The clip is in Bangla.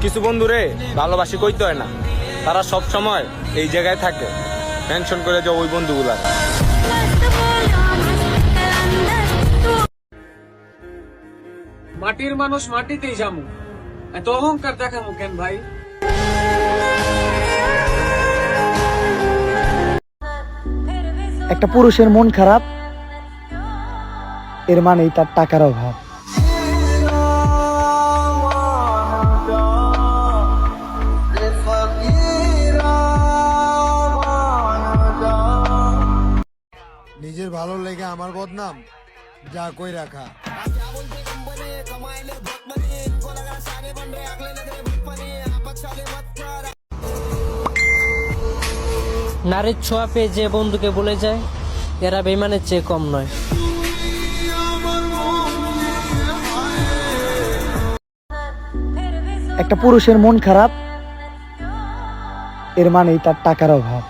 কিছু বন্ধুরে ভালোবাসি কইতে হয় না, তারা সব সময় এই জায়গায় থাকে। মেনশন করে যাও ওই বন্ধুগুলা। মাটির মানুষ মাটিতেই যামু, এত অহংকার দেখামু কেন ভাই? একটা পুরুষের মন খারাপ, এর মানেই তার টাকার অভাব। নিজের ভালো লেগে আমার বদনাম যা কই রাখা। নারীর ছোঁয়া পেয়ে যে বন্ধুকে বলে যায়, এরা বেইমানের চেয়ে কম নয়। একটা পুরুষের মন খারাপ, এর মানেই তার টাকার অভাব।